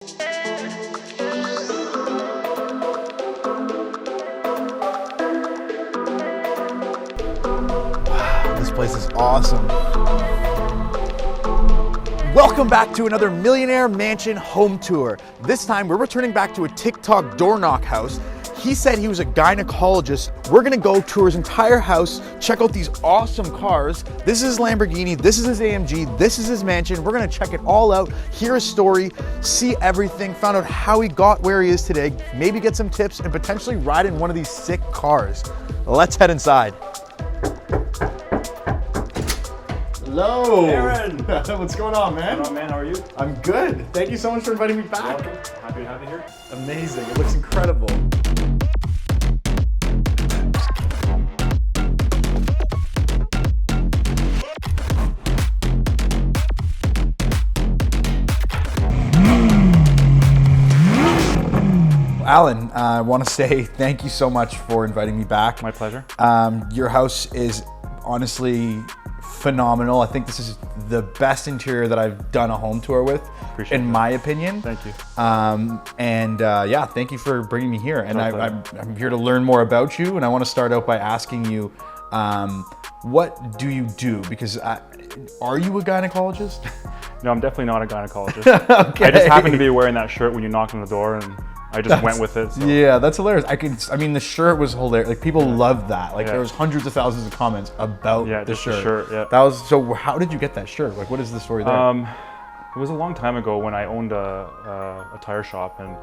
This place is awesome. Welcome back to another Millionaire Mansion home tour. This time we're returning back to a TikTok door knock house. He said he was a gynecologist. We're gonna go tour his entire house, check out these awesome cars. This is his Lamborghini, this is his AMG, this is his mansion. We're gonna check it all out, hear his story, see everything, find out how he got where he is today, maybe get some tips, and potentially ride in one of these sick cars. Let's head inside. Hello. Aaron. What's going on, man? What's going on, man? How are you? I'm good. Thank you so much for inviting me back. Welcome. Happy to have you here. Amazing. It looks incredible. Alan, I want to say thank you so much for inviting me back. My pleasure. Your house is honestly phenomenal. I think this is the best interior that I've done a home tour with, Appreciate in that. my opinion. Thank you. Yeah, thank you for bringing me here. And My I'm here to learn more about you. And I want to start out by asking you, what do you do? Because are you a gynecologist? No, I'm definitely not a gynecologist. Okay. I just happened to be wearing that shirt when you knocked on the door, and I just went with it. So. Yeah, that's hilarious. I mean, the shirt was hilarious. Like, people loved that. Like, Yeah. there was hundreds of thousands of comments about the just the shirt. shirt, yeah. That was, so how did you get that shirt? Like, what is the story there? It was a long time ago when I owned a tire shop, and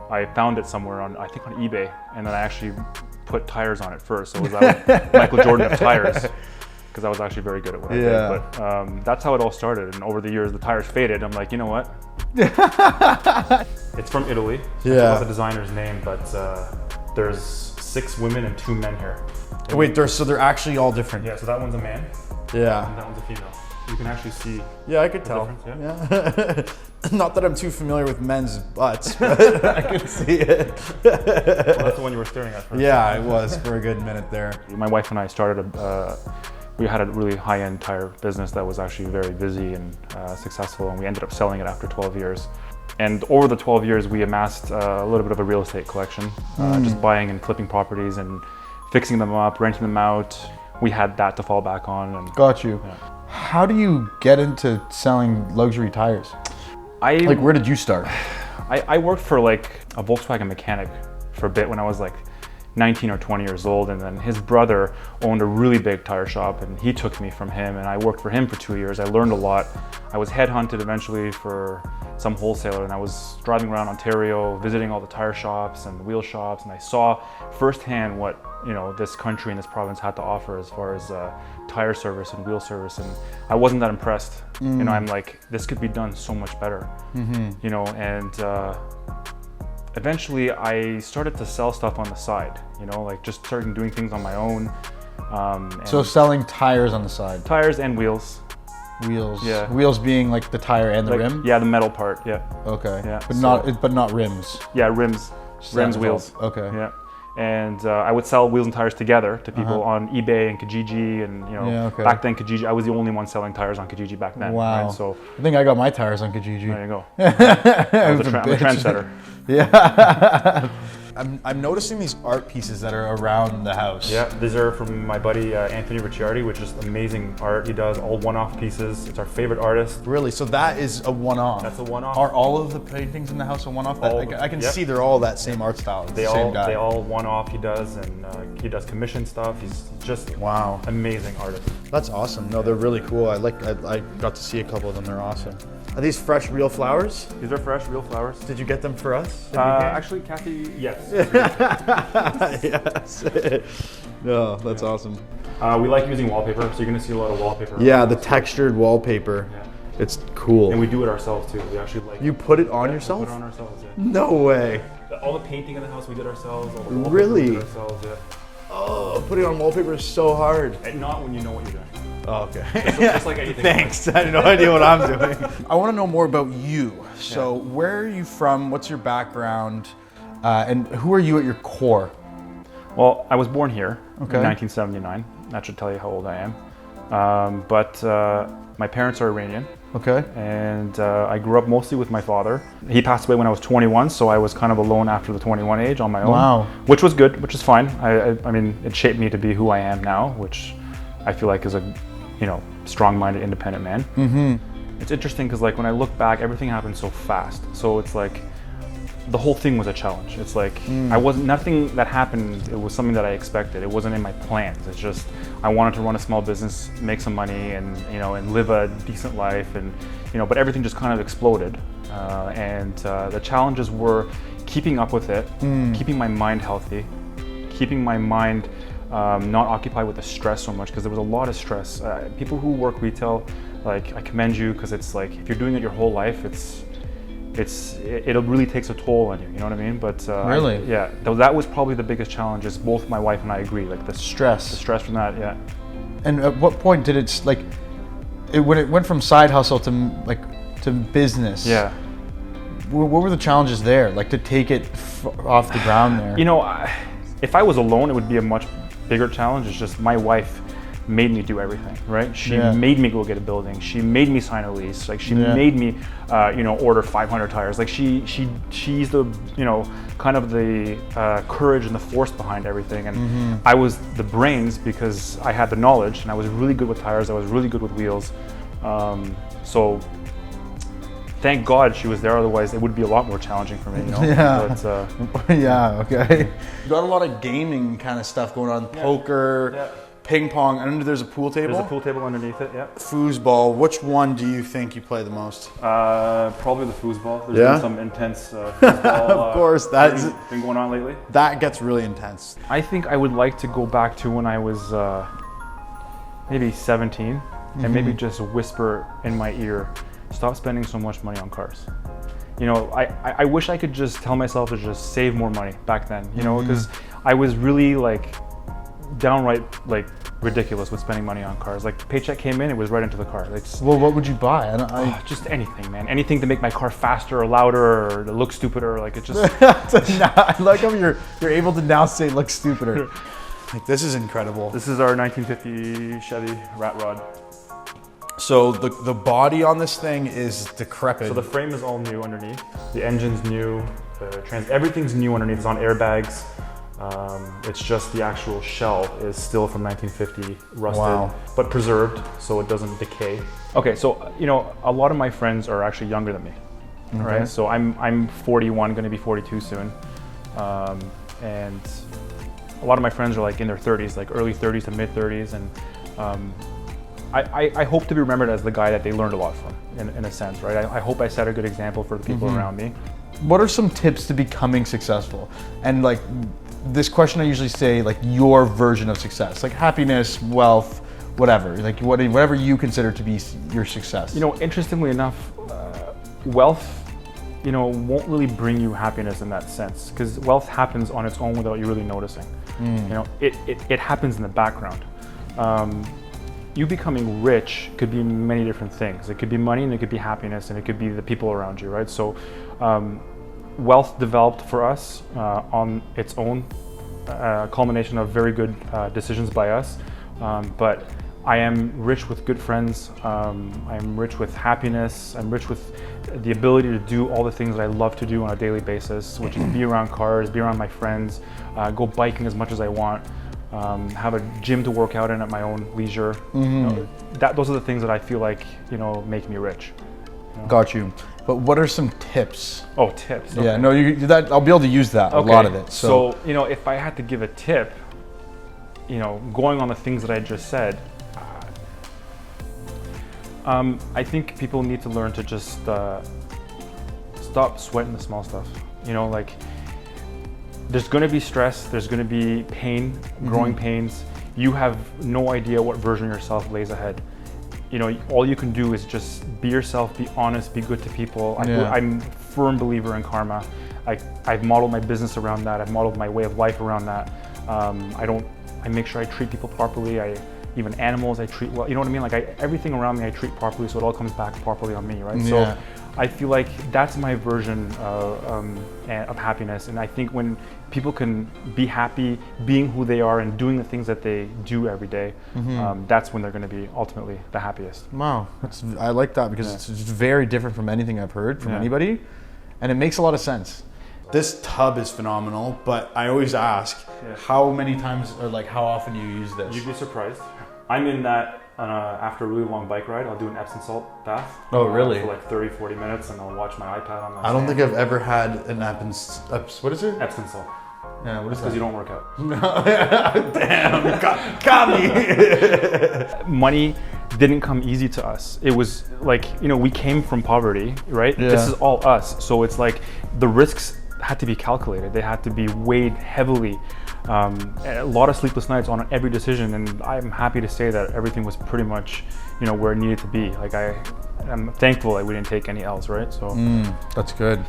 I found it somewhere on, I think on eBay, and then I actually put tires on it first. So it was Michael Jordan of tires, because I was actually very good at what I did. But that's how it all started. And over the years, the tires faded. I'm like, you know what? It's from Italy. So I forgot the designer's name, but there's 6 women and 2 men here. Wait, they're actually all different. Yeah, so that one's a man, Yeah. and that one's a female. You can actually see. Yeah, I could tell. difference, Yeah. Not that I'm too familiar with men's butts, but I can see it. Well, that's the one you were staring at first. Yeah, I was for a good minute there. My wife and I started we had a really high-end tire business that was actually very busy and successful, and we ended up selling it after 12 years. And over the 12 years, we amassed a little bit of a real estate collection, just buying and flipping properties and fixing them up, renting them out. We had that to fall back on. And Got you. How do you get into selling luxury tires? Like, where did you start? I worked for like a Volkswagen mechanic for a bit when I was like 19 or 20 years old, and then his brother owned a really big tire shop, and he took me from him, and I worked for him for 2 years. I learned a lot. I was headhunted eventually for some wholesaler, and I was driving around Ontario, visiting all the tire shops and wheel shops, and I saw firsthand what this country and this province had to offer as far as tire service and wheel service, and I wasn't that impressed. I'm like, this could be done so much better. And eventually I started to sell stuff on the side, like just starting doing things on my own. So selling tires on the side. Tires and wheels. Wheels. Yeah. Wheels being like the tire and the rim? Yeah, the metal part, yeah. Okay. Yeah, But not rims. Yeah, rims. Rims, wheels. Okay. Yeah. And I would sell wheels and tires together to people on eBay and Kijiji, and back then Kijiji, I was the only one selling tires on Kijiji back then. Wow. Right? So I think I got my tires on Kijiji. there you go. I'm I'm a trendsetter. Yeah. I'm noticing these art pieces that are around the house. Yeah, these are from my buddy Anthony Ricciardi, which is amazing art. He does all one-off pieces. It's our favorite artist. Really? So that is a one-off? That's a one-off. Are all of the paintings in the house a one-off? I can yep. see they're all that same art style. It's the same guy. They all one-off he does, and he does commission stuff. He's just wow, amazing artist. That's awesome. No, they're really cool. I got to see a couple of them. They're awesome. Are these fresh, real flowers? These are fresh, real flowers. Did you get them for us? Actually, Kathy, yes. Yes. No, that's awesome. We like using wallpaper, so you're going to see a lot of wallpaper. Yeah, the textured wallpaper. Yeah. It's cool. And we do it ourselves too. We actually like. You put it on yourself? We put it on ourselves. Yeah. No way. All the painting in the house we did ourselves. All the wallpaper Really? we did ourselves. Yeah. Oh, putting on wallpaper is so hard. And not when you know what you're doing. Oh, okay. Just like anything. Thanks. I had no idea what I'm doing. I want to know more about you. So, where are you from? What's your background? And who are you at your core? Well, I was born here Okay. in 1979. That should tell you how old I am. But my parents are Iranian. Okay. And I grew up mostly with my father. He passed away when I was 21, so I was kind of alone after the 21 age on my own. Wow. Which was good, which is fine. I mean, it shaped me to be who I am now, which I feel like is a, strong-minded, independent man. Mm-hmm. It's interesting because like when I look back, everything happened so fast. So it's like the whole thing was a challenge. It's like nothing that happened, it was something that I expected. It wasn't in my plans. It's just I wanted to run a small business, make some money, and and live a decent life, and but everything just kind of exploded. And the challenges were keeping up with it, keeping my mind healthy, keeping my mind not occupied with the stress so much, because there was a lot of stress. People who work retail, like I commend you, because it's like if you're doing it your whole life, it'll really takes a toll on you. You know what I mean? But really, that was probably the biggest challenge. Is both my wife and I agree, like the stress from that. Yeah. And at what point did it when it went from side hustle to business? Yeah. What were the challenges there? Like to take it off the ground there? If I was alone, it would be a much bigger challenge. It's just my wife made me do everything, right? She made me go get a building. She made me sign a lease. Like she made me, order 500 tires. Like she's the, kind of the courage and the force behind everything. And I was the brains because I had the knowledge, and I was really good with tires. I was really good with wheels. So thank God she was there. Otherwise, it would be a lot more challenging for me. Yeah. But, yeah. Okay. You got a lot of gaming kind of stuff going on. Poker. Yeah. Ping pong, and there's a pool table? There's a pool table underneath it, yeah. Foosball, which one do you think you play the most? Probably the foosball. There's been some intense foosball. Of course, that's been going on lately. That gets really intense. I think I would like to go back to when I was maybe 17 and maybe just whisper in my ear, stop spending so much money on cars. I wish I could just tell myself to just save more money back then, because I was really downright ridiculous with spending money on cars. Like paycheck came in, it was right into the car. Well, what would you buy? Just anything, man. Anything to make my car faster or louder or to look stupider. Like it just. I like how you're able to now say look stupider. This is incredible. This is our 1950 Chevy Rat Rod. So the body on this thing is decrepit. So the frame is all new underneath. The engine's new. Everything's new underneath. It's on airbags. It's just the actual shell is still from 1950, rusted, but preserved so it doesn't decay. Okay, so a lot of my friends are actually younger than me, right? So I'm 41, going to be 42 soon, and a lot of my friends are in their 30s, early 30s to mid 30s, and I hope to be remembered as the guy that they learned a lot from, in a sense, right? I hope I set a good example for the people around me. What are some tips to becoming successful? And this question I usually say, your version of success, happiness, wealth, whatever, whatever you consider to be your success. Interestingly enough, wealth, won't really bring you happiness in that sense, because wealth happens on its own without you really noticing. It happens in the background. You becoming rich could be many different things. It could be money, and it could be happiness, and it could be the people around you, right? So wealth developed for us on its own, culmination of very good decisions by us. But I am rich with good friends. I'm rich with happiness. I'm rich with the ability to do all the things that I love to do on a daily basis, which is be around cars, be around my friends, go biking as much as I want, have a gym to work out in at my own leisure. Those are the things that I feel make me rich. Got you. But what are some tips? Oh, tips. Okay. Yeah, no, I'll be able to use that, a lot of it. So, if I had to give a tip, going on the things that I just said, I think people need to learn to just stop sweating the small stuff. There's going to be stress, there's going to be pain, growing pains. You have no idea what version of yourself lays ahead. All you can do is just be yourself, be honest, be good to people. I'm a firm believer in karma. I've modeled my business around that. I've modeled my way of life around that. I make sure I treat people properly. Even animals I treat well. You know what I mean? Everything around me I treat properly, so it all comes back properly on me, right? So I feel like that's my version of happiness. And I think when people can be happy being who they are and doing the things that they do every day, that's when they're going to be ultimately the happiest. Wow, I like that because it's just very different from anything I've heard from anybody, and it makes a lot of sense. This tub is phenomenal, but I always ask, how many times or like how often do you use this? You'd be surprised. I'm in that after a really long bike ride, I'll do an Epsom salt bath. Oh, really? For like 30, 40 minutes, and I'll watch my iPad on my I don't stand. think I've ever had an what is it? Epsom salt. Yeah, what is Because that? you don't work out. Damn, got me. Money didn't come easy to us. It was like, we came from poverty, right? Yeah. This is all us. So it's like the risks had to be calculated. They had to be weighed heavily. A lot of sleepless nights on every decision, and I'm happy to say that everything was pretty much, where it needed to be. Like I'm thankful that we didn't take any L's, right? So That's good.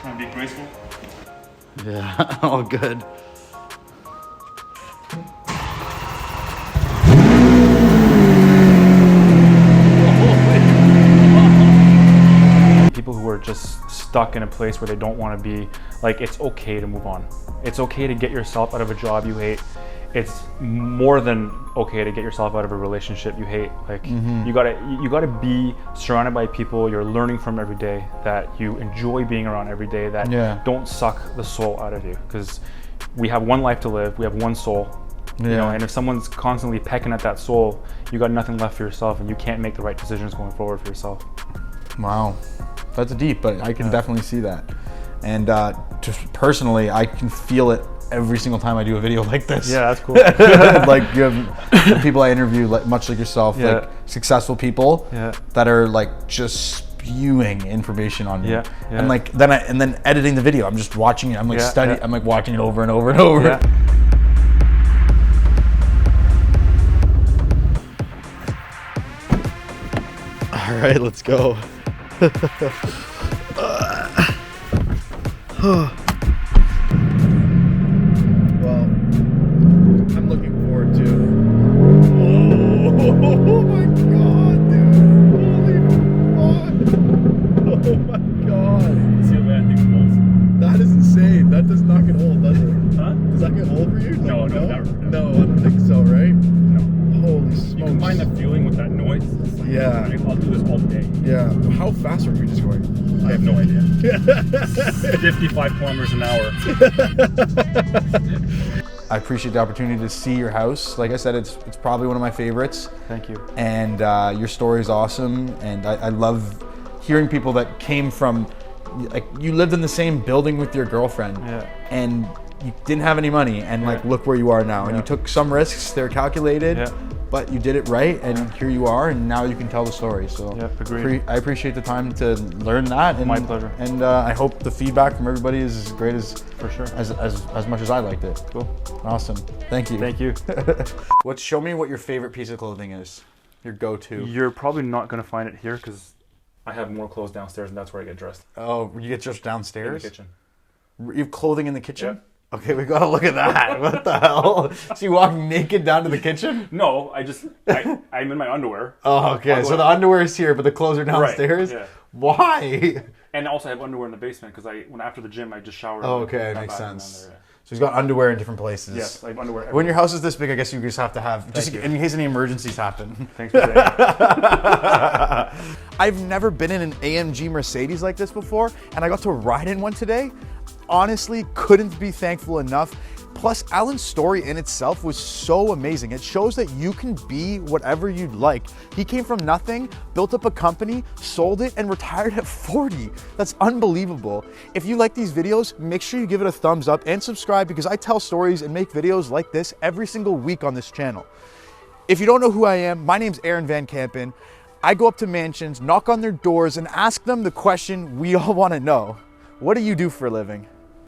Trying to be graceful. Yeah, all good. People who are just stuck in a place where they don't want to be, like, it's okay to move on. It's okay to get yourself out of a job you hate. It's more than okay to get yourself out of a relationship you hate. Like, you gotta be surrounded by people you're learning from every day, that you enjoy being around every day, that don't suck the soul out of you. Because we have one life to live, we have one soul. And if someone's constantly pecking at that soul, you got nothing left for yourself, and you can't make the right decisions going forward for yourself. Wow, that's deep, but I can definitely see that. And just personally, I can feel it every single time I do a video like this. Yeah, that's cool. Like you have the people I interview, like much like yourself, like successful people that are like just spewing information on me. And like then editing the video, I'm just watching it. I'm like studying. I'm like watching it over and over and over. All right, let's go. Well, I'm looking forward to. Oh my god, dude! Holy fuck! Oh my god! See what I think holds. That is insane. That does not get old, does it? Huh? Does that get old for you? No, never. No, I don't think so. Right? No. Holy smokes! You combine the feeling with that noise. Yeah. I'll do this all day. Yeah. How fast are you just going? I have no idea. 55 kilometers an hour. I appreciate the opportunity to see your house. Like I said, it's probably one of my favorites. Thank you. And your story is awesome. And I love hearing people that came from, like, you lived in the same building with your girlfriend. And you didn't have any money, and like look where you are now. And you took some risks, they're calculated, but you did it right, and here you are, and now you can tell the story. So agreed. I appreciate the time to learn that. And, my pleasure. And I hope the feedback from everybody is as great as For sure. as much as I liked it. Cool. Awesome. Thank you. Thank you. Show me what your favorite piece of clothing is. Your go-to. You're probably not going to find it here because I have more clothes downstairs, and that's where I get dressed. Oh, you get dressed In downstairs? the kitchen. You have clothing in the kitchen? Okay, we gotta look at that. What the hell? So you walk naked down to the kitchen? No, I'm in my underwear. Oh, okay. So the underwear is here, but the clothes are downstairs? Right, yeah. Why? And also I have underwear in the basement because after the gym I just showered. Oh, okay, and makes got back in sense. there, So he's got underwear in different places. Yes, I have underwear When everywhere. your house is this big, I guess you just have to have, just you. in case any emergencies happen. Thanks for saying that. I've never been in an AMG Mercedes like this before, and I got to ride in one today. Honestly, couldn't be thankful enough. Plus, Alan's story in itself was so amazing. It shows that you can be whatever you'd like. He came from nothing, built up a company, sold it, and retired at 40. That's unbelievable. If you like these videos, make sure you give it a thumbs up and subscribe, because I tell stories and make videos like this every single week on this channel. If you don't know who I am, my name's Aaron Van Kampen. I go up to mansions, knock on their doors, and ask them the question we all want to know. What do you do for a living?